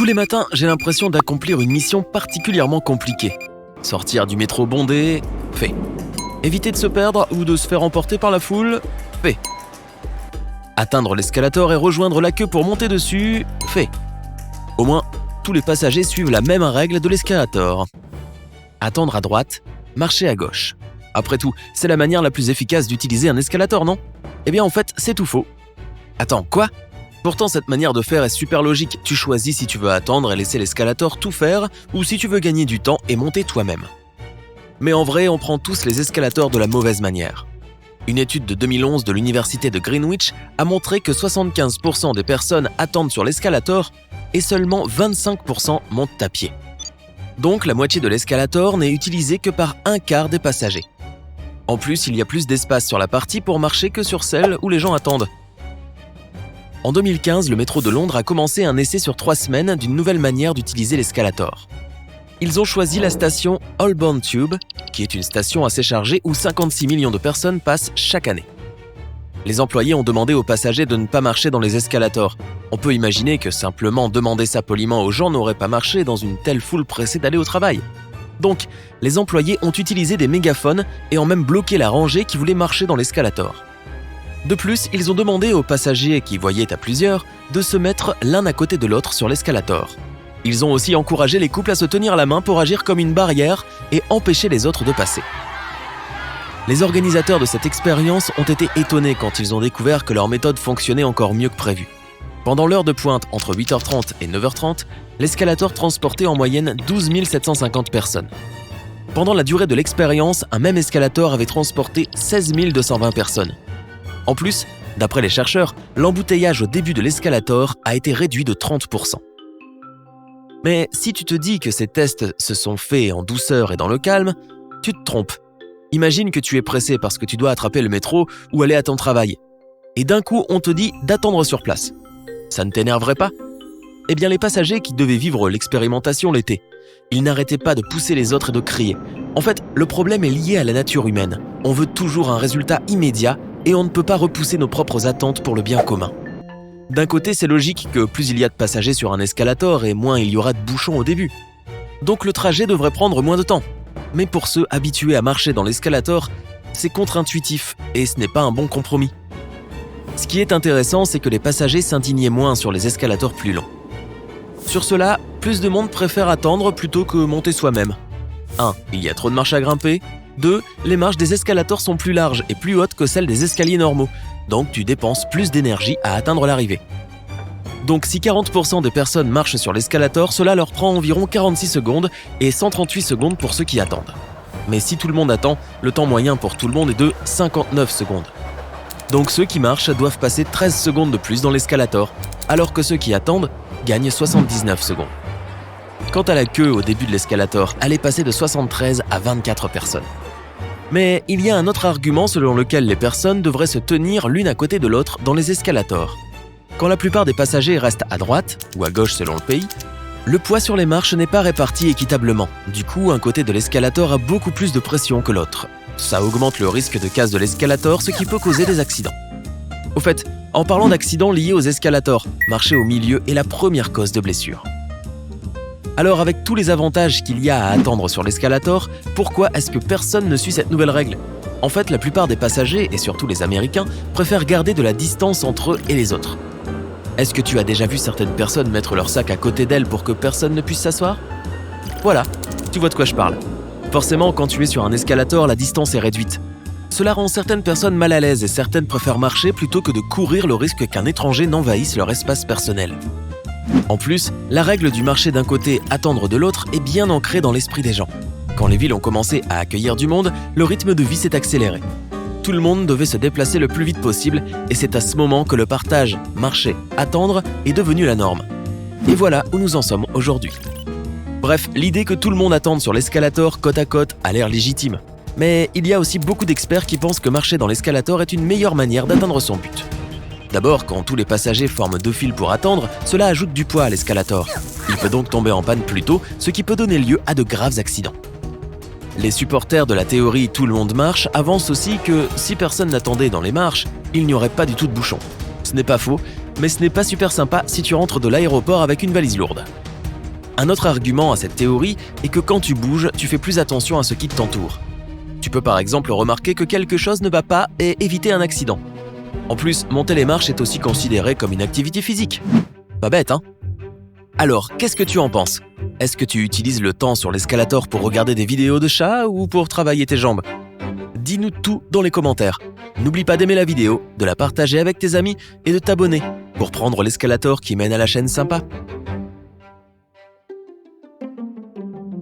Tous les matins, j'ai l'impression d'accomplir une mission particulièrement compliquée. Sortir du métro bondé, fait. Éviter de se perdre ou de se faire emporter par la foule, fait. Atteindre l'escalator et rejoindre la queue pour monter dessus, fait. Au moins, tous les passagers suivent la même règle de l'escalator. Attendre à droite, marcher à gauche. Après tout, c'est la manière la plus efficace d'utiliser un escalator, non ? Eh bien en fait, c'est tout faux. Attends, quoi ? Pourtant, cette manière de faire est super logique. Tu choisis si tu veux attendre et laisser l'escalator tout faire ou si tu veux gagner du temps et monter toi-même. Mais en vrai, on prend tous les escalators de la mauvaise manière. Une étude de 2011 de l'université de Greenwich a montré que 75% des personnes attendent sur l'escalator et seulement 25% montent à pied. Donc, la moitié de l'escalator n'est utilisée que par un quart des passagers. En plus, il y a plus d'espace sur la partie pour marcher que sur celle où les gens attendent. En 2015, le métro de Londres a commencé un essai sur 3 semaines d'une nouvelle manière d'utiliser l'escalator. Ils ont choisi la station Holborn Tube, qui est une station assez chargée où 56 millions de personnes passent chaque année. Les employés ont demandé aux passagers de ne pas marcher dans les escalators. On peut imaginer que simplement demander ça poliment aux gens n'aurait pas marché dans une telle foule pressée d'aller au travail. Donc, les employés ont utilisé des mégaphones et ont même bloqué la rangée qui voulait marcher dans l'escalator. De plus, ils ont demandé aux passagers qui voyaient à plusieurs de se mettre l'un à côté de l'autre sur l'escalator. Ils ont aussi encouragé les couples à se tenir la main pour agir comme une barrière et empêcher les autres de passer. Les organisateurs de cette expérience ont été étonnés quand ils ont découvert que leur méthode fonctionnait encore mieux que prévu. Pendant l'heure de pointe entre 8h30 et 9h30, l'escalator transportait en moyenne 12 750 personnes. Pendant la durée de l'expérience, un même escalator avait transporté 16 220 personnes. En plus, d'après les chercheurs, l'embouteillage au début de l'escalator a été réduit de 30%. Mais si tu te dis que ces tests se sont faits en douceur et dans le calme, tu te trompes. Imagine que tu es pressé parce que tu dois attraper le métro ou aller à ton travail. Et d'un coup, on te dit d'attendre sur place. Ça ne t'énerverait pas ? Eh bien, les passagers qui devaient vivre l'expérimentation l'étaient. Ils n'arrêtaient pas de pousser les autres et de crier. En fait, le problème est lié à la nature humaine. On veut toujours un résultat immédiat et on ne peut pas repousser nos propres attentes pour le bien commun. D'un côté, c'est logique que plus il y a de passagers sur un escalator et moins il y aura de bouchons au début. Donc le trajet devrait prendre moins de temps. Mais pour ceux habitués à marcher dans l'escalator, c'est contre-intuitif et ce n'est pas un bon compromis. Ce qui est intéressant, c'est que les passagers s'indignaient moins sur les escalators plus longs. Sur cela, plus de monde préfère attendre plutôt que monter soi-même. 1. Il y a trop de marches à grimper. 2. Les marches des escalators sont plus larges et plus hautes que celles des escaliers normaux, donc tu dépenses plus d'énergie à atteindre l'arrivée. Donc si 40% des personnes marchent sur l'escalator, cela leur prend environ 46 secondes et 138 secondes pour ceux qui attendent. Mais si tout le monde attend, le temps moyen pour tout le monde est de 59 secondes. Donc ceux qui marchent doivent passer 13 secondes de plus dans l'escalator, alors que ceux qui attendent gagnent 79 secondes. Quant à la queue au début de l'escalator, elle est passée de 73 à 24 personnes. Mais il y a un autre argument selon lequel les personnes devraient se tenir l'une à côté de l'autre dans les escalators. Quand la plupart des passagers restent à droite, ou à gauche selon le pays, le poids sur les marches n'est pas réparti équitablement. Du coup, un côté de l'escalator a beaucoup plus de pression que l'autre. Ça augmente le risque de casse de l'escalator, ce qui peut causer des accidents. Au fait, en parlant d'accidents liés aux escalators, marcher au milieu est la première cause de blessure. Alors avec tous les avantages qu'il y a à attendre sur l'escalator, pourquoi est-ce que personne ne suit cette nouvelle règle ? En fait, la plupart des passagers, et surtout les Américains, préfèrent garder de la distance entre eux et les autres. Est-ce que tu as déjà vu certaines personnes mettre leur sac à côté d'elles pour que personne ne puisse s'asseoir ? Voilà, tu vois de quoi je parle. Forcément, quand tu es sur un escalator, la distance est réduite. Cela rend certaines personnes mal à l'aise et certaines préfèrent marcher plutôt que de courir le risque qu'un étranger n'envahisse leur espace personnel. En plus, la règle du marcher d'un côté, attendre de l'autre est bien ancrée dans l'esprit des gens. Quand les villes ont commencé à accueillir du monde, le rythme de vie s'est accéléré. Tout le monde devait se déplacer le plus vite possible et c'est à ce moment que le partage, marcher, attendre est devenu la norme. Et voilà où nous en sommes aujourd'hui. Bref, l'idée que tout le monde attende sur l'escalator côte à côte a l'air légitime. Mais il y a aussi beaucoup d'experts qui pensent que marcher dans l'escalator est une meilleure manière d'atteindre son but. D'abord, quand tous les passagers forment 2 files pour attendre, cela ajoute du poids à l'escalator. Il peut donc tomber en panne plus tôt, ce qui peut donner lieu à de graves accidents. Les supporters de la théorie « tout le monde marche » avancent aussi que si personne n'attendait dans les marches, il n'y aurait pas du tout de bouchon. Ce n'est pas faux, mais ce n'est pas super sympa si tu rentres de l'aéroport avec une valise lourde. Un autre argument à cette théorie est que quand tu bouges, tu fais plus attention à ce qui t'entoure. Tu peux par exemple remarquer que quelque chose ne va pas et éviter un accident. En plus, monter les marches est aussi considéré comme une activité physique. Pas bête, hein? Alors, qu'est-ce que tu en penses? Est-ce que tu utilises le temps sur l'escalator pour regarder des vidéos de chats ou pour travailler tes jambes? Dis-nous tout dans les commentaires. N'oublie pas d'aimer la vidéo, de la partager avec tes amis et de t'abonner pour prendre l'escalator qui mène à la chaîne Sympa.